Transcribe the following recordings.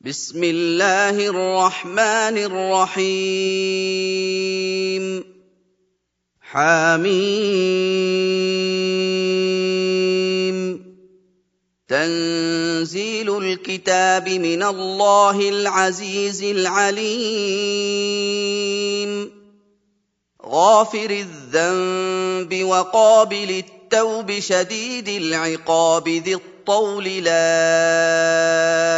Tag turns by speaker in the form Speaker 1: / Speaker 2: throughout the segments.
Speaker 1: بسم الله الرحمن الرحيم حم تنزيل الكتاب من الله العزيز العليم غافر الذنب وقابل التوب شديد العقاب ذي الطول لا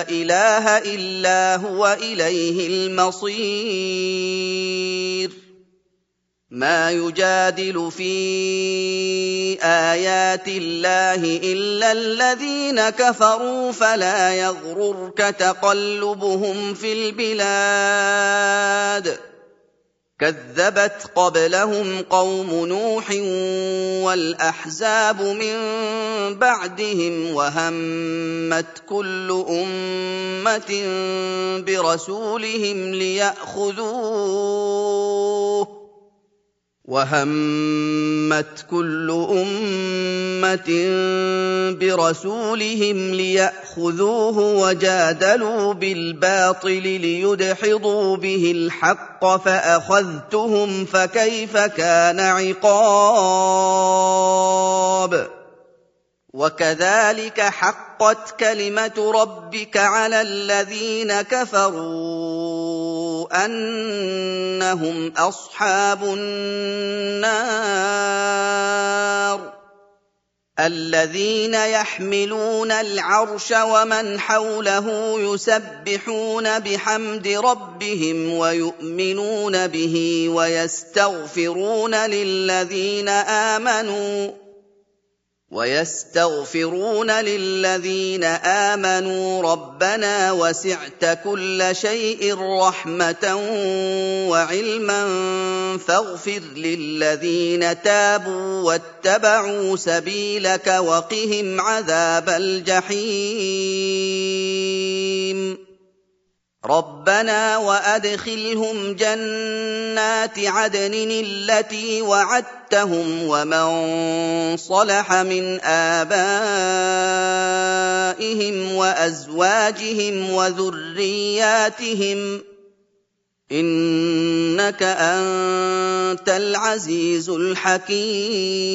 Speaker 1: إله إلا هو إليه المصير ما يجادل في آيات الله إلا الذين كفروا فلا يغررك تقلبهم في البلاد كذبت قبلهم قوم نوح والأحزاب من بعدهم وهمت كل أمة برسولهم ليأخذوه وجادلوا بالباطل ليدحضوا به الحق فأخذتهم فكيف كان عقاب وكذلك حقت كلمة ربك على الذين كفروا أنهم أصحاب النار الذين يحملون العرش ومن حوله يسبحون بحمد ربهم ويؤمنون به ويستغفرون للذين آمنوا ربنا وسعت كل شيء رحمة وعلما فاغفر للذين تابوا واتبعوا سبيلك وقهم عذاب الجحيم ربنا وأدخلهم جنات عدن التي وعدتهم ومن صلح من آبائهم وأزواجهم وذرياتهم إنك أنت العزيز الحكيم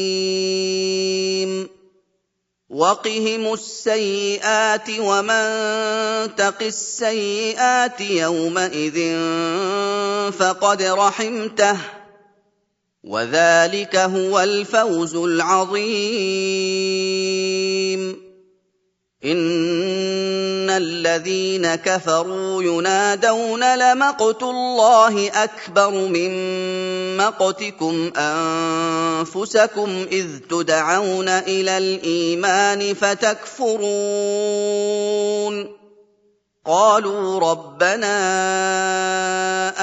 Speaker 1: وقهم السيئات ومن تق السيئات يومئذ فقد رحمته وذلك هو الفوز العظيم إن الذين كفروا ينادون لمقت الله أكبر من مقتكم أنفسكم إذ تدعون إلى الإيمان فتكفرون قالوا ربنا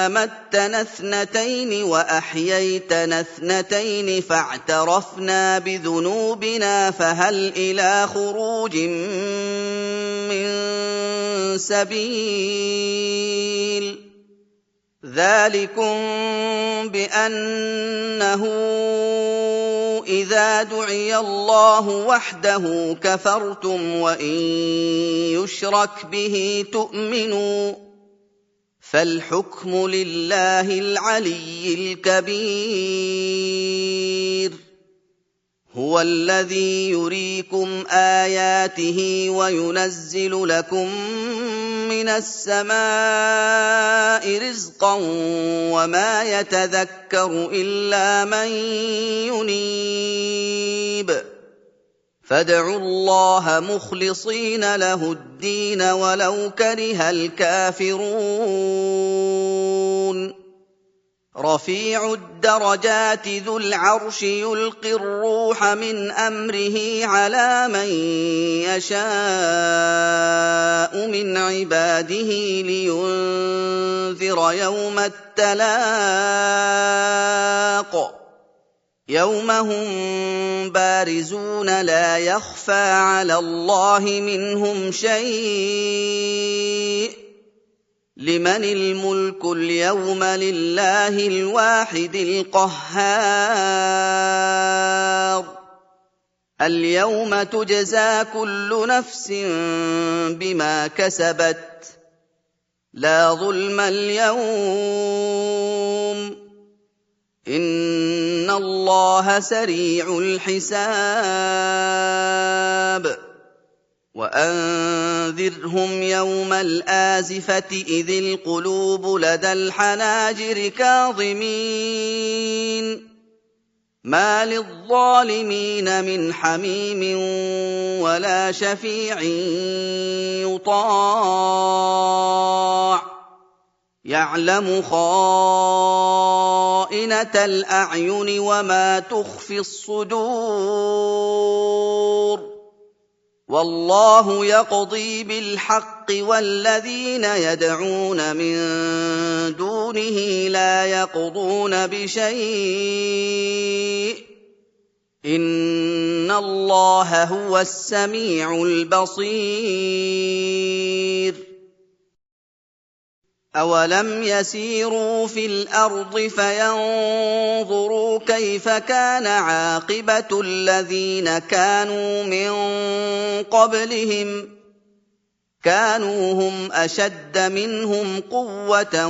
Speaker 1: أمتنا اثنتين وأحييتنا اثنتين فاعترفنا بذنوبنا فهل إلى خروج من سبيل ذلكم بأنه إذا دعي الله وحده كفرتم وإن يشرك به تؤمنوا فالحكم لله العلي الكبير هو الذي يريكم آياته وينزل لكم من السماء رزقا وما يتذكر إلا من ينيب فادعوا الله مخلصين له الدين ولو كره الكافرون رفيع الدرجات ذو العرش يلقي الروح من أمره على من يشاء من عباده لينذر يوم التلاق يوم هم بارزون لا يخفى على الله منهم شيء لمن الملك اليوم لله الواحد القهار اليوم تجزى كل نفس بما كسبت لَا ظُلْمَ الْيَوْمَ ۚ إِنَّ اللَّهَ سَرِيعُ الْحِسَابِ وَأَنذِرْهُمْ يَوْمَ الْآزِفَةِ إِذِ الْقُلُوبُ لَدَى الْحَنَاجِرِ كَاظِمِينَ مَا لِلظَّالِمِينَ مِنْ حَمِيمٍ وَلَا شَفِيعٍ يُطَاعُ يَعْلَمُ خَائِنَةَ الْأَعْيُنِ وَمَا تُخْفِي الصُّدُورُ وَاللَّهُ يَقْضِي بِالْحَقِّ وَالَّذِينَ يَدْعُونَ مِن دُونِهِ لَا يَقْضُونَ بِشَيْءٍ ۗ إِنَّ اللَّهَ هُوَ السَّمِيعُ الْبَصِيرُ أَوَلَمْ يَسِيرُوا فِي الْأَرْضِ فَيَنظُرُوا كَيْفَ كَانَ عَاقِبَةُ الَّذِينَ كَانُوا مِن قَبْلِهِمْ ۚ كَانُوا هُمْ أَشَدَّ مِنْهُمْ قُوَّةً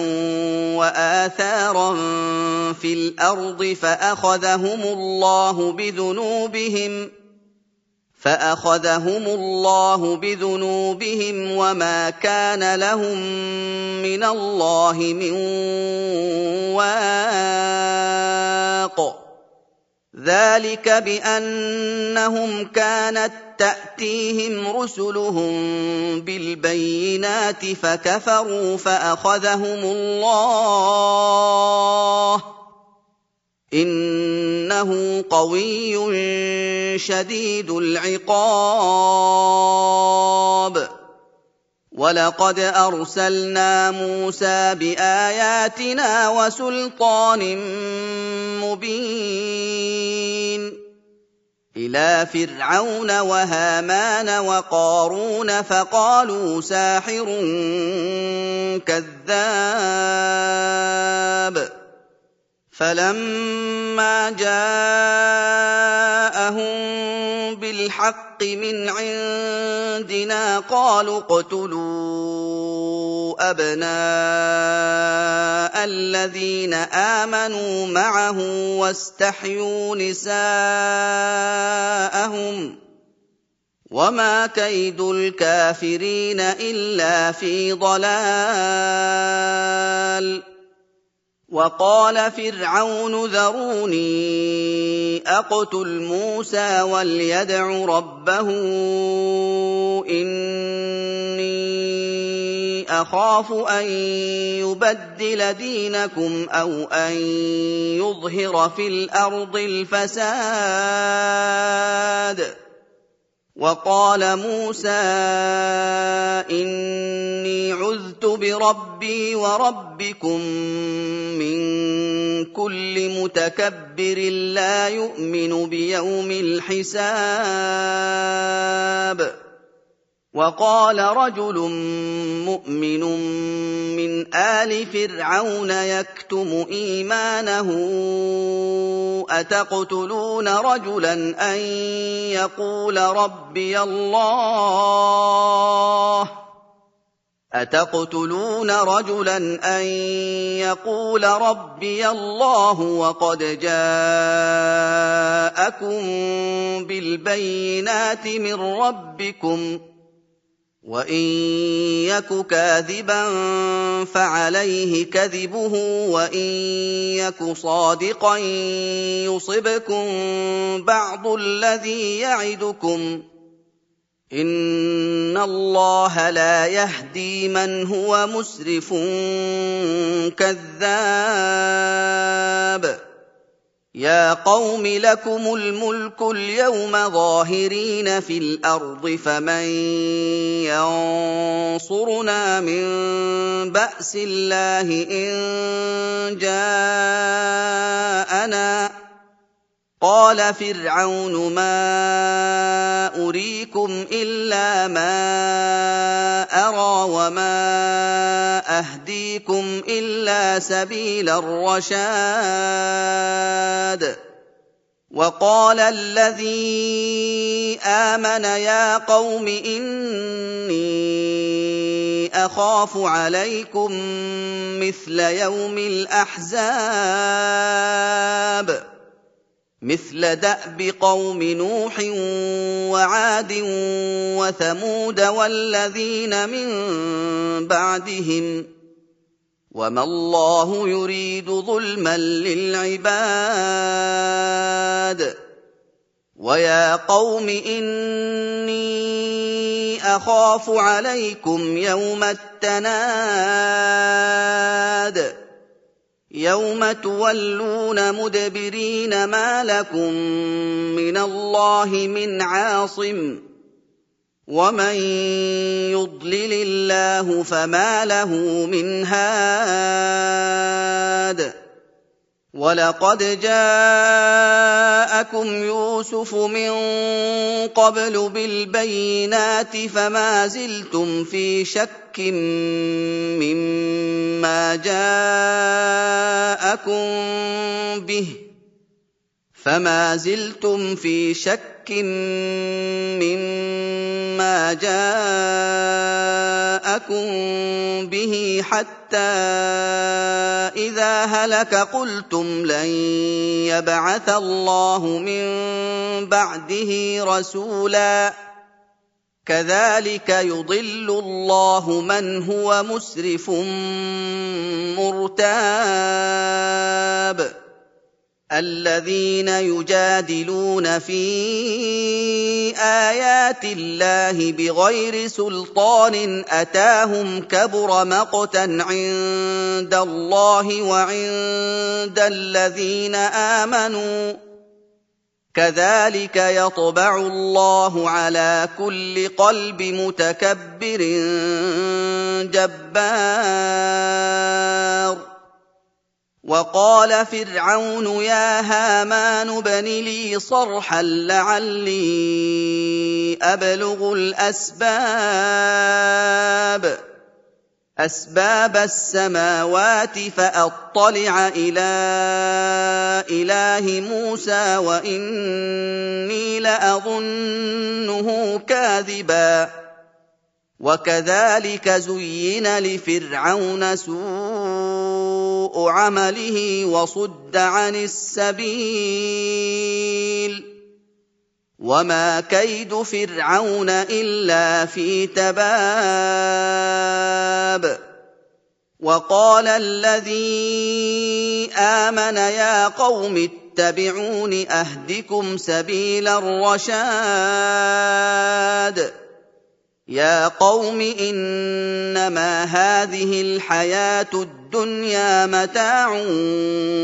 Speaker 1: وَآثَارًا فِي الْأَرْضِ فَأَخَذَهُمُ اللَّهُ بِذُنُوبِهِمْ وَمَا كَانَ لَهُم مِّنَ اللَّهِ مِن وَاقٍ ذَٰلِكَ بِأَنَّهُمْ كَانَت تَّأْتِيهِمْ رُسُلُهُم بِالْبَيِّنَاتِ فَكَفَرُوا فَأَخَذَهُمُ اللَّهُ ۚ إِنَّهُ قَوِيٌّ شَدِيدُ الْعِقَابِ وَلَقَدْ أَرْسَلْنَا مُوسَىٰ بِآيَاتِنَا وَسُلْطَانٍ مُّبِينٍ إِلَىٰ فِرْعَوْنَ وَهَامَانَ وَقَارُونَ فَقَالُوا سَاحِرٌ كَذَّابٌ فَلَمَّا جَاءَهُم بِالْحَقِّ مِنْ عِندِنَا قَالُوا اقْتُلُوا أَبْنَاءَ الَّذِينَ آمَنُوا مَعَهُ وَاسْتَحْيُوا نِسَاءَهُمْ ۚ وَمَا كَيْدُ الْكَافِرِينَ إِلَّا فِي ضَلَالٍ وَقَالَ فِرْعَوْنُ ذَرُونِي أَقْتُلْ مُوسَىٰ وَلْيَدْعُ رَبَّهُ إِنِّي أَخَافُ أَن يُبَدِّلَ دِينَكُمْ أَوْ أَن يُظْهِرَ فِي الْأَرْضِ الْفَسَادَ وَقَالَ مُوسَىٰ إِنِّي عُذْتُ بِرَبِّي وَرَبِّكُم مِّن كُلِّ مُتَكَبِّرٍ لَّا يُؤْمِنُ بِيَوْمِ الْحِسَابِ وَقَالَ رَجُلٌ مُّؤْمِنٌ مِّنْ آلِ فِرْعَوْنَ يَكْتُمُ إِيمَانَهُ أَتَقْتُلُونَ رَجُلًا أَن يَقُولَ رَبِّيَ اللَّهُ وَقَدْ جَاءَكُم بِالْبَيِّنَاتِ مِن رَّبِّكُمْ ۖ وَإِن يَكُ كَاذِبًا فَعَلَيْهِ كَذِبُهُ وَإِن يَكُ صَادِقًا يُصِبْكُم بَعْضُ الَّذِي يَعِدُكُمْ ۖ إِنَّ اللَّهَ لَا يَهْدِي مَنْ هُوَ مُسْرِفٌ كَذَّابٌ يَا قَوْمِ لَكُمُ الْمُلْكُ الْيَوْمَ ظَاهِرِينَ فِي الْأَرْضِ فَمَن يَنصُرُنَا مِن بَأْسِ اللَّهِ إِن جَاءَنَا ۚ قَالَ فِرْعَوْنُ مَا أُرِيكُمْ إِلَّا مَا أَرَىٰ وَمَا أَهْدِيكُمْ إِلَّا سَبِيلَ الرَّشَادِ وَقَالَ الَّذِي آمَنَ يَا قَوْمِ إِنِّي أخاف عليكم مثل يوم الأحزاب مثل دأب قوم نوح وعاد وثمود والذين من بعدهم وما الله يريد ظلما للعباد ويا قوم إني أخاف عليكم يوم التناد يوم تولون مدبرين ما لكم من الله من عاصم ومن يضلل الله فما له من هاد ولقد جاءكم يوسف من قبل بالبينات فما زلتم في شك مما جاءكم به حتى إذا هلك قلتم لن يبعث الله من بعده رسولا كذلك يضل الله من هو مسرف مرتاب الذين يجادلون في آيات الله بغير سلطان أتاهم كبر مقتا عند الله وعند الذين آمنوا كذلك يطبع الله على كل قلب متكبر جبار وقال فرعون يا هامان ابن لي صرحا لعلي أبلغ أسباب السماوات فأطلع إلى إله موسى وإني لأظنه كاذبا وكذلك زين لفرعون سوء عمله وصد عن السبيل وما كيد فرعون إلا في تباب وقال الذي آمن يا قوم اتبعون أهدكم سبيل الرشاد يا قوم إنما هذه الحياة الدنيا متاع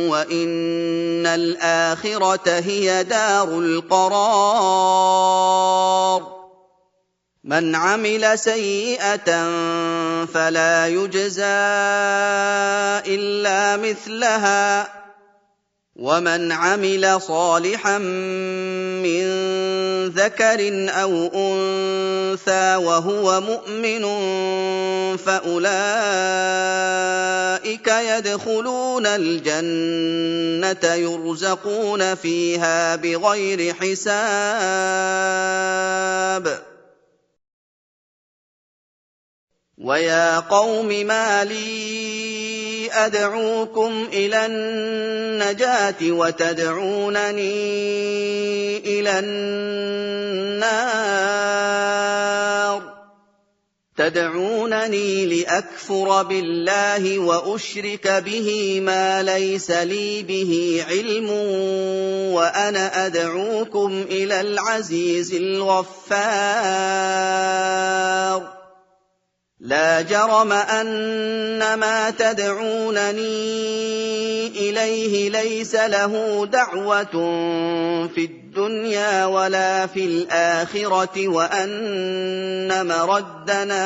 Speaker 1: وإن الآخرة هي دار القرار من عمل سيئة فلا يجزى إلا مثلها ومن عمل صالحا من ذكر أو أنثى وهو مؤمن فأولئك يدخلون الجنة يرزقون فيها بغير حساب ويا قوم ما لي أدعوكم إلى النجاة وتدعونني إلى النار تدعونني لأكفر بالله وأشرك به ما ليس لي به علم وأنا أدعوكم إلى العزيز الغفار لا جرم أن ما تدعونني إليه ليس له دعوة في الدنيا ولا في الآخرة وأن مردنا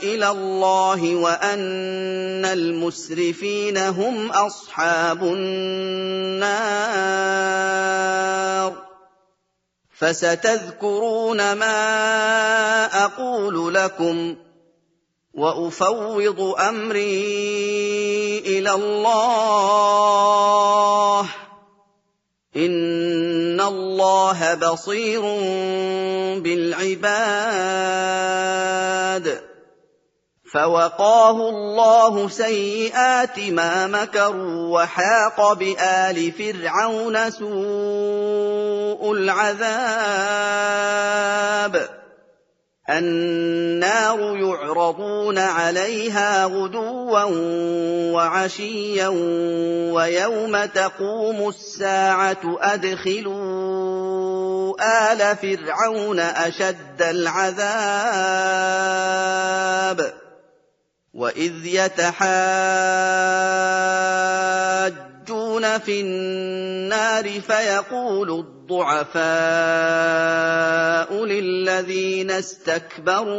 Speaker 1: إلى الله وأن المسرفين هم أصحاب النار فستذكرون ما أقول لكم وأفوض أمري إلى الله اللَّهَ بَصِيرٌ بِالْعِبَادِ فَوَقَاهُ اللَّهُ سَيِّئَاتِ مَا مَكَرُوا وَحَاقَ بِآلِ فِرْعَوْنَ سُوءُ الْعَذَابِ النَّارُ يُعْرَضُونَ عَلَيْهَا غُدُوًّا وَعَشِيًّا وَيَوْمَ تَقُومُ السَّاعَةُ أَدْخِلُوا آلَ فِرْعَوْنَ أَشَدَّ الْعَذَابِ وَإِذْ يَتَحَاجُّونَ فِي النَّارِ فَيَقُولُ الضُّعَفَاءُ لِلَّذِينَ اسْتَكْبَرُوا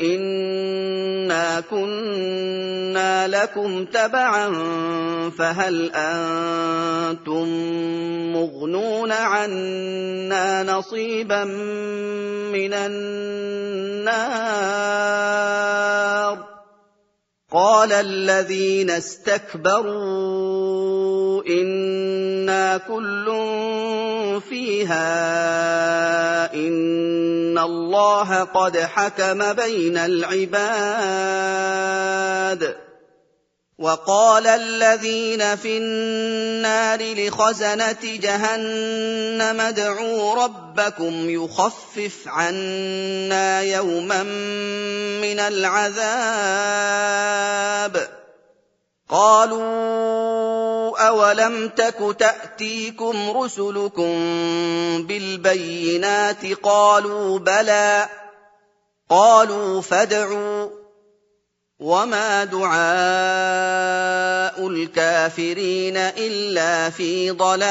Speaker 1: إِنَّا كُنَّا لَكُمْ تَبَعًا فَهَلْ أَنتُم مُّغْنُونَ عَنَّا نَصِيبًا مِّنَ النَّارِ قَالَ الَّذِينَ اسْتَكْبَرُوا إِنَّا كُلٌّ فِيهَا إِنَّ اللَّهَ قَدْ حَكَمَ بَيْنَ الْعِبَادِ وَقَالَ الَّذِينَ فِي النَّارِ لِخَزَنَةِ جَهَنَّمَ ادْعُوا رَبَّكُمْ يُخَفِّفْ عَنَّا يَوْمًا مِّنَ الْعَذَابِ قَالُوا أَوَلَمْ تَكُ تَأْتِيكُمْ رُسُلُكُم بِالْبَيِّنَاتِ قَالُوا بَلَىٰ قَالُوا فَادْعُوا وَمَا دُعَاءُ الْكَافِرِينَ إِلَّا فِي ضَلَالٍ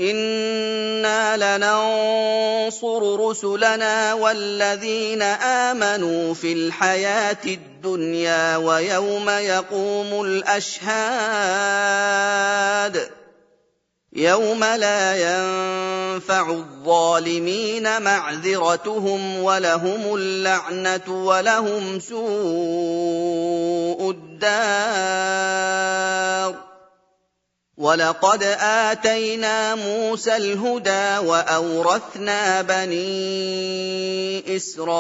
Speaker 1: إِنَّا لَنَنصُرُ رُسُلَنَا وَالَّذِينَ آمَنُوا فِي الْحَيَاةِ الدُّنْيَا وَيَوْمَ يَقُومُ الْأَشْهَادُ يَوْمَ لَا يَنفَعُ الظَّالِمِينَ مَعْذِرَتُهُمْ وَلَهُمُ اللَّعْنَةُ وَلَهُمْ سُوءُ الدَّارِ وَلَقَدْ آتَيْنَا مُوسَى الْهُدَىٰ وَأَوْرَثْنَا بَنِي إِسْرَائِيلَ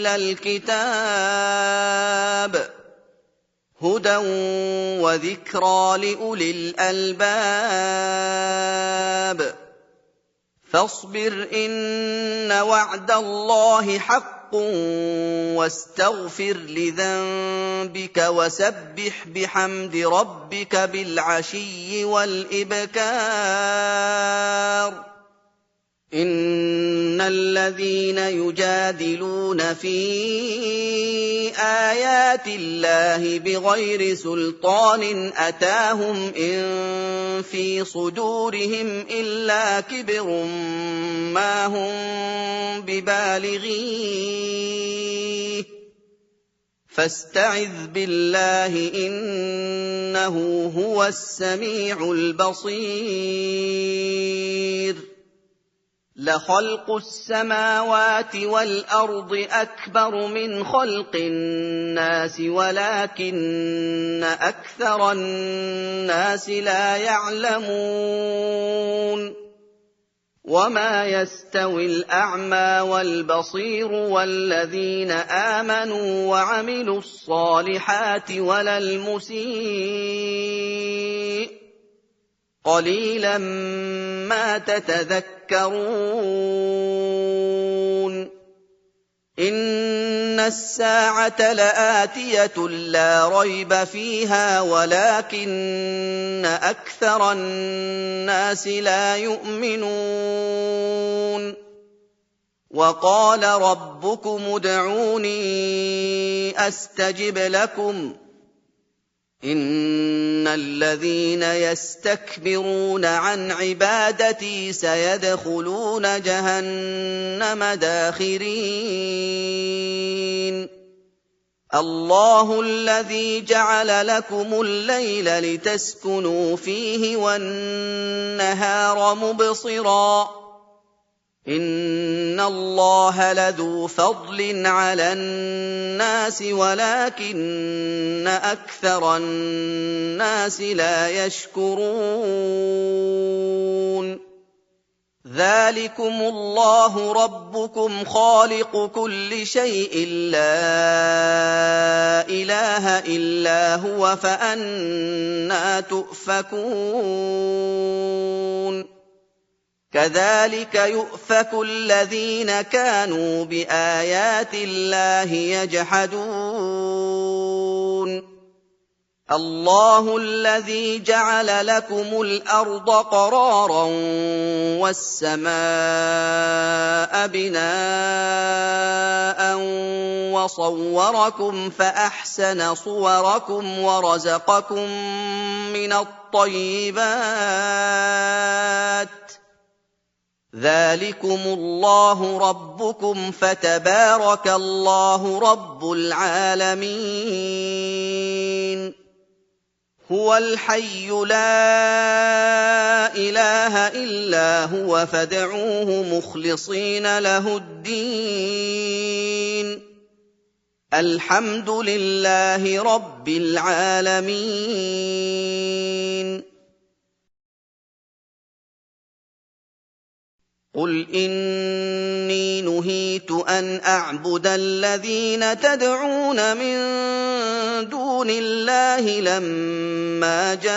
Speaker 1: الْكِتَابَ هُدًى وَذِكْرَىٰ لِأُولِي الْأَلْبَابِ فَاصْبِرْ إِنَّ وَعْدَ اللَّهِ حَقٌّ وَاسْتَغْفِرْ لِذَنبِكَ وَسَبِّحْ بِحَمْدِ رَبِّكَ بِالْعَشِيِّ وَالْإِبْكَارِ إِنَّ الَّذِينَ يُجَادِلُونَ فِي آيَاتِ اللَّهِ بِغَيْرِ سُلْطَانٍ أَتَاهُمْ إِن فِي صُدُورِهِمْ إِلَّا كِبْرٌ مَّا هُم بِبَالِغِيهِ فَاسْتَعِذْ بِاللَّهِ ۖ إِنَّهُ هُوَ السَّمِيعُ الْبَصِيرُ لَخَلْقُ السَّمَاوَاتِ وَالْأَرْضِ أَكْبَرُ مِنْ خَلْقِ النَّاسِ وَلَٰكِنَّ أَكْثَرَ النَّاسِ لَا يَعْلَمُونَ وَمَا يَسْتَوِي الْأَعْمَىٰ وَالْبَصِيرُ وَالَّذِينَ آمَنُوا وَعَمِلُوا الصَّالِحَاتِ وَلَا الْمُسِيءُ قَلِيلًا مَّا تَتَذَكَّرُونَ إِنَّ السَّاعَةَ لَآتِيَةٌ لَّا رَيْبَ فِيهَا وَلَٰكِنَّ أَكْثَرَ النَّاسِ لَا يُؤْمِنُونَ وَقَالَ رَبُّكُمُ ادْعُونِي أَسْتَجِبْ لَكُمْ إِنَّ الَّذِينَ يَسْتَكْبِرُونَ عَنْ عِبَادَتِي سَيَدْخُلُونَ جَهَنَّمَ دَاخِرِينَ الله الذي جعل لكم الليل لتسكنوا فيه والنهار مبصرا إن الله لذو فضل على الناس ولكن أكثر الناس لا يشكرون ذلكم الله ربكم خالق كل شيء لا إله إلا هو فأنى تؤفكون كذلك يؤفك الذين كانوا بآيات الله يجحدون الله الذي جعل لكم الأرض قرارا والسماء بناء وصوركم فأحسن صوركم ورزقكم من الطيبات ذلكم الله ربكم فتبارك الله رب العالمين هو الحي لا إله إلا هو فادعوه مخلصين له الدين الحمد لله رب العالمين قل إني نهيت أن أعبد الذين تدعون من دون الله لما جاءني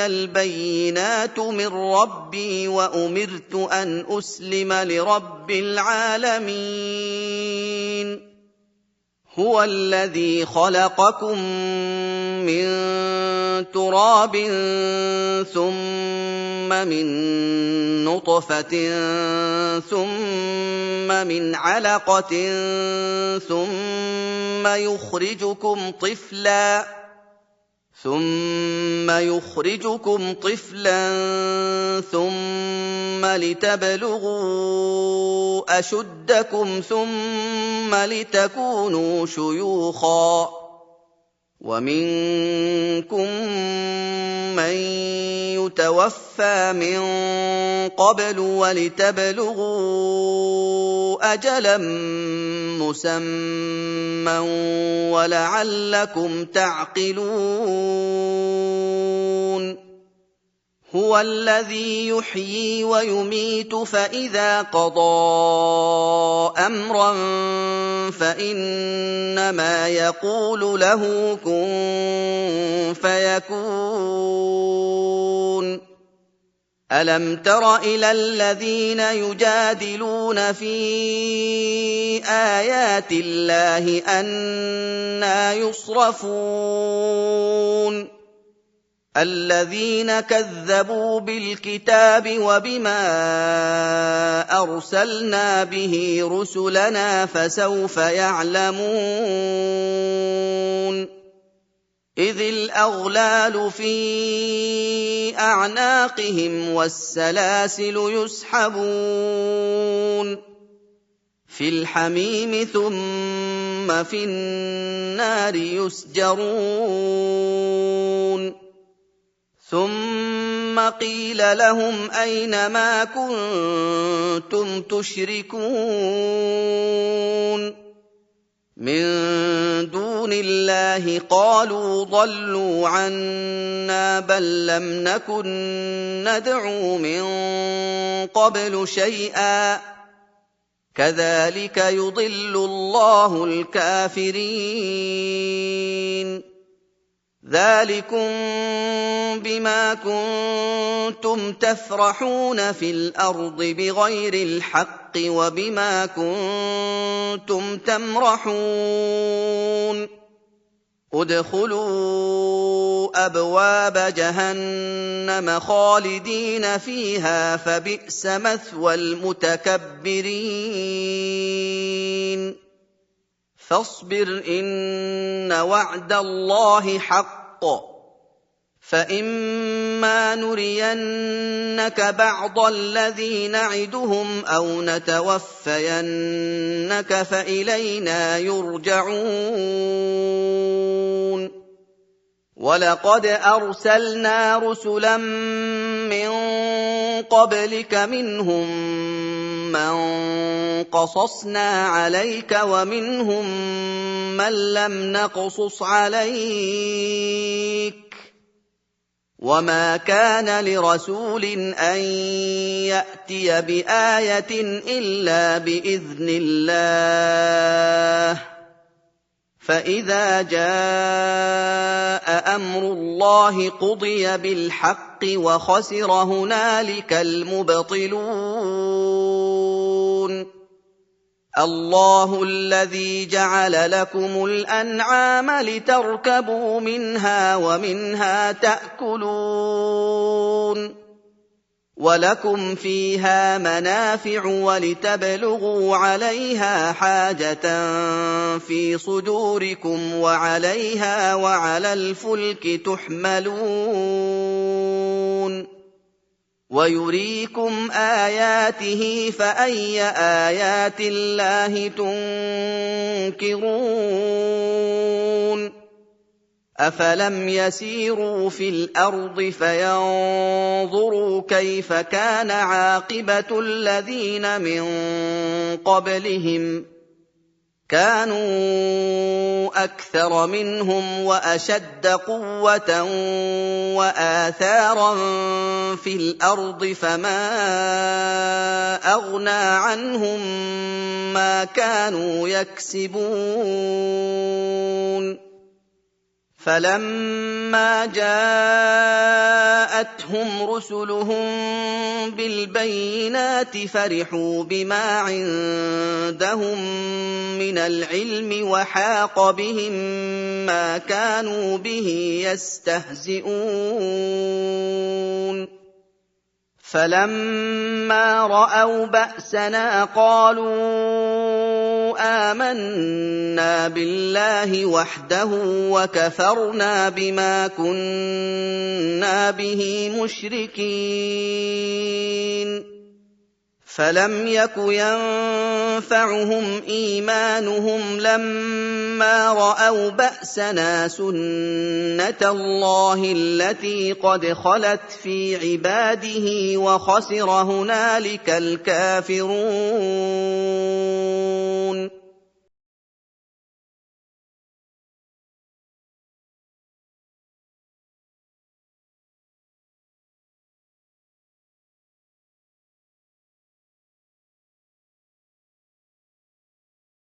Speaker 1: البينات من ربي وأمرت أن أسلم لرب العالمين هو الذي خلقكم من تراب ثم من نطفة ثم من علقة ثم يخرجكم طفلا ثم لتبلغوا أشدكم ثم لتكونوا شيوخا ومنكم من يتوفى من قبل ولتبلغوا أجلا مسمى ولعلكم تعقلون هو الذي يحيي ويميت فإذا قضى أمرا فإنما يقول له كن فيكون ألم تر إلى الذين يجادلون في آيات الله أنى يصرفون الذين كذبوا بالكتاب وبما أرسلنا به رسلنا فسوف يعلمون إذ الأغلال في أعناقهم والسلاسل يسحبون في الحميم ثم في النار يسجرون ثم قيل لهم أين ما كنتم تشركون من دون الله قالوا ضلوا عنا بل لم نكن ندعو من قبل شيئا كذلك يضل الله الكافرين ذلكم بما كنتم تفرحون في الأرض بغير الحق وبما كنتم تمرحون ادخلوا أبواب جهنم خالدين فيها فبئس مثوى المتكبرين فاصبر إن وعد الله حق فإما نرينك بعض الذي نعدهم أو نتوفينك فإلينا يرجعون ولقد أرسلنا رسلا من قبلك منهم من قصصنا عليك ومنهم من لم نقصص عليك وما كان لرسول أن يأتي بآية إلا بإذن الله فإذا جاء أمر الله قضي بالحق وخسر هنالك المبطلون الله الذي جعل لكم الأنعام لتركبوا منها ومنها تأكلون ولكم فيها منافع ولتبلغوا عليها حاجة في صدوركم وعليها وعلى الفلك تحملون ويريكم آياته فأي آيات الله تنكرون أفلم يسيروا في الأرض فينظروا كيف كان عاقبة الذين من قبلهم كانوا أكثر منهم وأشد قوة وآثارا في الأرض فما أغنى عنهم ما كانوا يكسبون فلما جاءتهم رسلهم بالبينات فرحوا بما عندهم من العلم وحاق بهم ما كانوا به يستهزئون فلما رأوا بأسنا قالوا آمنا بالله وحده وكفرنا بما كنا به مشركين فلم يك ينفعهم إيمانهم لما رأوا بأسنا سنة الله التي قد خلت في عباده وخسر هنالك الكافرون